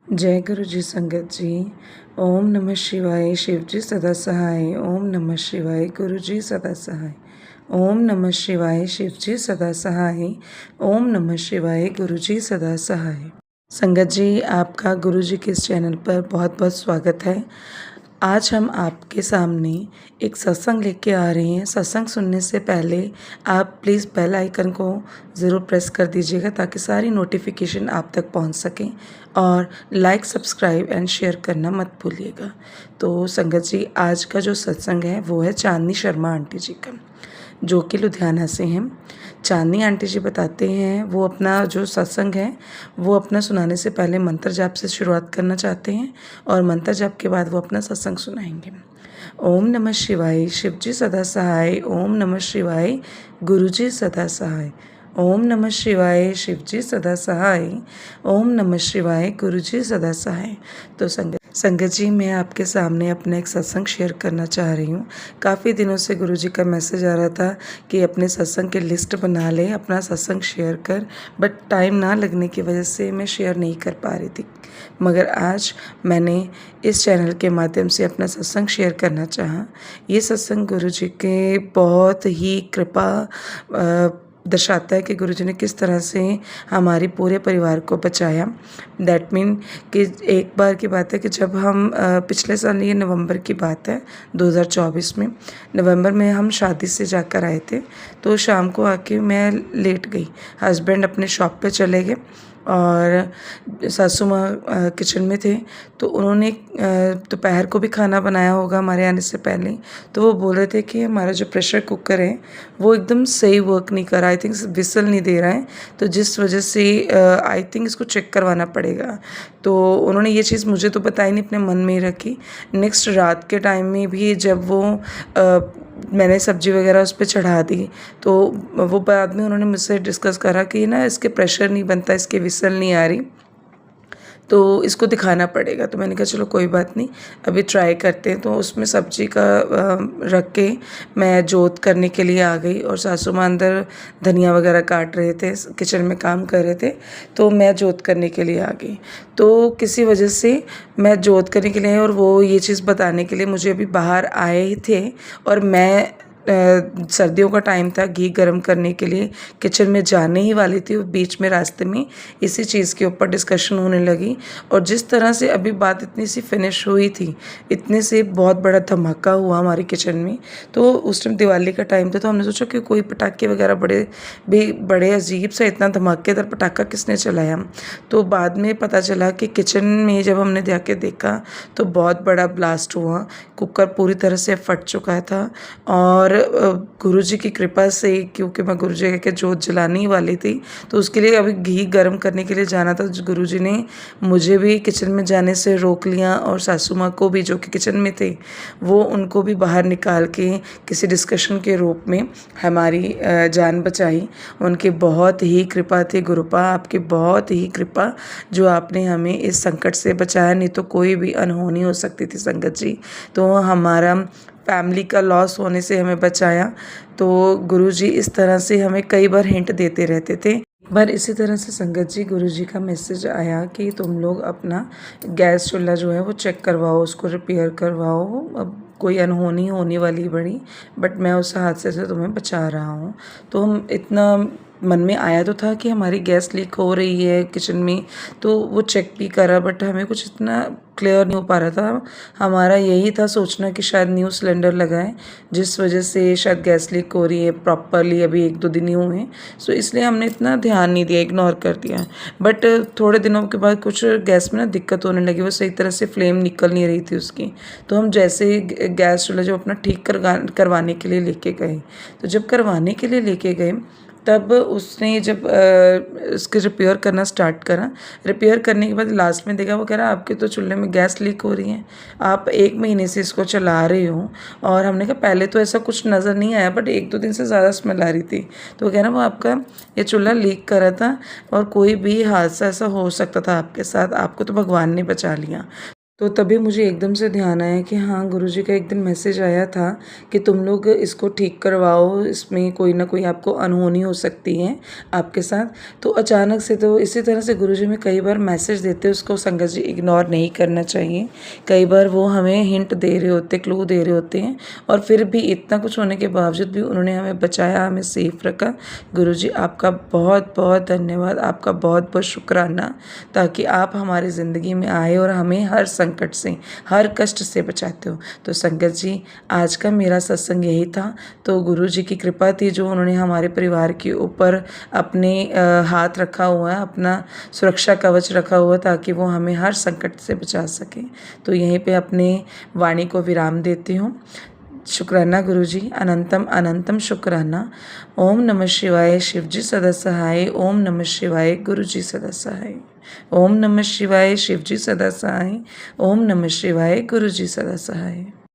जय गुरु जी संगत जी। ओम नमः शिवाय। शिव जी सदा सहाय। ओम नमः शिवाय। गुरु जी सदा सहाय। ओम नमः शिवाय। शिव जी सदा सहाय। ओम नमः शिवाय। गुरु जी सदा सहाय। संगत जी, आपका गुरु जी के इस चैनल पर बहुत बहुत स्वागत है। आज हम आपके सामने एक सत्संग लेके आ रहे हैं। सत्संग सुनने से पहले आप प्लीज़ बेल आइकन को ज़रूर प्रेस कर दीजिएगा ताकि सारी नोटिफिकेशन आप तक पहुंच सकें, और लाइक, सब्सक्राइब एंड शेयर करना मत भूलिएगा। तो संगत जी, आज का जो सत्संग है वो है चांदनी शर्मा आंटी जी का, जो कि लुधियाना से हैं। चांदनी आंटी जी बताते हैं, वो अपना जो सत्संग है वो अपना सुनाने से पहले मंत्र जाप से शुरुआत करना चाहते हैं, और मंत्र जाप के बाद वो अपना सत्संग सुनाएंगे। ओम नमः शिवाय। शिव जी सदा सहाय। ओम नमः शिवाय। गुरु जी सदा सहाय। ओम नमः शिवाय। शिव जी सदा सहाय। ओम नमः शिवाय। गुरु जी सदा सहाय। तो संगत जी, मैं आपके सामने अपना एक सत्संग शेयर करना चाह रही हूँ। काफ़ी दिनों से गुरु जी का मैसेज आ रहा था कि अपने सत्संग की लिस्ट बना ले, अपना सत्संग शेयर कर, बट टाइम ना लगने की वजह से मैं शेयर नहीं कर पा रही थी। मगर आज मैंने इस चैनल के माध्यम से अपना सत्संग शेयर करना चाहा। ये सत्संग गुरु जी के बहुत ही कृपा दर्शाता है कि गुरु जी ने किस तरह से हमारे पूरे परिवार को बचाया। दैट मीन कि एक बार की बात है कि जब हम पिछले साल, ये नवंबर की बात है 2024 में, नवंबर में हम शादी से जाकर आए थे। तो शाम को आके मैं लेट गई। हस्बैंड अपने शॉप पे चले गए और सासू माँ किचन में थे। तो उन्होंने दोपहर को भी खाना बनाया होगा हमारे आने से पहले। तो वो बोल रहे थे कि हमारा जो प्रेशर कुकर है वो एकदम सही वर्क नहीं कर रहा, आई थिंक विसल नहीं दे रहा है, तो जिस वजह से आई थिंक इसको चेक करवाना पड़ेगा। तो उन्होंने ये चीज़ मुझे तो बताई नहीं, अपने मन में ही रखी। नेक्स्ट रात के टाइम में भी जब वो मैंने सब्जी वगैरह उस पर चढ़ा दी, तो वो बाद में उन्होंने मुझसे डिस्कस करा कि ना इसके प्रेशर नहीं बनता, इसकी विसल नहीं आ रही, तो इसको दिखाना पड़ेगा। तो मैंने कहा चलो कोई बात नहीं, अभी ट्राई करते हैं। तो उसमें सब्जी का रख के मैं जोत करने के लिए आ गई, और सासू माँ अंदर धनिया वगैरह काट रहे थे, किचन में काम कर रहे थे। तो मैं जोत करने के लिए आ गई। तो किसी वजह से मैं जोत करने के लिए आई, और वो ये चीज़ बताने के लिए मुझे अभी बाहर आए ही थे, और मैं सर्दियों का टाइम था, घी गर्म करने के लिए किचन में जाने ही वाली थी। बीच में रास्ते में इसी चीज़ के ऊपर डिस्कशन होने लगी, और जिस तरह से अभी बात इतनी सी फिनिश हुई थी, इतने से बहुत बड़ा धमाका हुआ हमारी किचन में। तो उस टाइम दिवाली का टाइम था, तो हमने सोचा कि कोई पटाखे वगैरह बड़े अजीब सा इतना धमाकेदार पटाखा किसने चलाया। तो बाद में पता चला कि किचन में जब हमने जाके देखा तो बहुत बड़ा ब्लास्ट हुआ, कुकर पूरी तरह से फट चुका था। और गुरुजी की कृपा से, क्योंकि मैं गुरुजी के जोत जलाने ही वाली थी, तो उसके लिए अभी घी गर्म करने के लिए जाना था। गुरुजी ने मुझे भी किचन में जाने से रोक लिया, और सासू माँ को भी, जो कि किचन में थे, वो उनको भी बाहर निकाल के किसी डिस्कशन के रूप में हमारी जान बचाई। उनकी बहुत ही कृपा थी। गुरुपा, आपकी बहुत ही कृपा, जो आपने हमें इस संकट से बचाया, नहीं तो कोई भी अनहोनी हो सकती थी संगत जी। तो हमारा फैमिली का लॉस होने से हमें बचाया। तो गुरुजी इस तरह से हमें कई बार हिंट देते रहते थे। एक बार इसी तरह से संगत जी, गुरुजी का मैसेज आया कि तुम लोग अपना गैस चूल्हा जो है वो चेक करवाओ, उसको रिपेयर करवाओ, अब कोई अनहोनी होने वाली बड़ी, बट मैं उस हादसे से तुम्हें बचा रहा हूँ। तो हम इतना मन में आया तो था कि हमारी गैस लीक हो रही है किचन में, तो वो चेक भी करा, बट हमें कुछ इतना क्लियर नहीं हो पा रहा था। हमारा यही था सोचना कि शायद न्यू सिलेंडर लगाएं, जिस वजह से शायद गैस लीक हो रही है प्रॉपरली, अभी 1-2 दिन ही हुए हैं, सो इसलिए हमने इतना ध्यान नहीं दिया, इग्नोर कर दिया। बट थोड़े दिनों के बाद कुछ गैस में ना दिक्कत होने लगी, वो सही तरह से फ्लेम निकल नहीं रही थी उसकी। तो हम जैसे ही गैस चूल्हा जो अपना ठीक करवाने के लिए लेके गए, तो जब करवाने के लिए लेके गए, तब उसने जब इसके रिपेयर करना स्टार्ट करा, रिपेयर करने के बाद लास्ट में देखा, वो कह रहा आपके तो चूल्हे में गैस लीक हो रही है, आप 1 महीने से इसको चला रहे हो। और हमने कहा पहले तो ऐसा कुछ नज़र नहीं आया, बट 1-2 दिन से ज़्यादा स्मेल आ रही थी। तो वो कह रहा वो आपका ये चूल्हा लीक कर रहा था, और कोई भी हादसा ऐसा हो सकता था आपके साथ, आपको तो भगवान ने बचा लिया। तो तभी मुझे एकदम से ध्यान आया कि हाँ, गुरुजी का एक दिन मैसेज आया था कि तुम लोग इसको ठीक करवाओ, इसमें कोई ना कोई आपको अनहोनी हो सकती है आपके साथ। तो अचानक से तो इसी तरह से गुरुजी हमें कई बार मैसेज देते हैं, उसको संगत जी इग्नोर नहीं करना चाहिए। कई बार वो हमें हिंट दे रहे होते, क्लू दे रहे होते हैं, और फिर भी इतना कुछ होने के बावजूद भी उन्होंने हमें बचाया, हमें सेफ रखा। गुरुजी आपका बहुत बहुत धन्यवाद, आपका बहुत बहुत शुक्राना, ताकि आप हमारी ज़िंदगी में आए और हमें हर संकट से, हर कष्ट से बचाते हो। तो संगत जी, आज का मेरा सत्संग यही था। तो गुरु जी की कृपा थी जो उन्होंने हमारे परिवार के ऊपर अपने हाथ रखा हुआ है, अपना सुरक्षा कवच रखा हुआ, ताकि वो हमें हर संकट से बचा सके। तो यहीं पे अपने वाणी को विराम देती हूँ। शुक्राना गुरुजी, अनंतम अनंतम शुक्राना। ओम नमः शिवाय, शिवजी सदा सहाय। ओम नमः शिवाय, गुरुजी सदा सहाय। ओम नमः शिवाय, शिवजी सदा सहाय। ओम नमः शिवाय, गुरुजी सदा सहाय।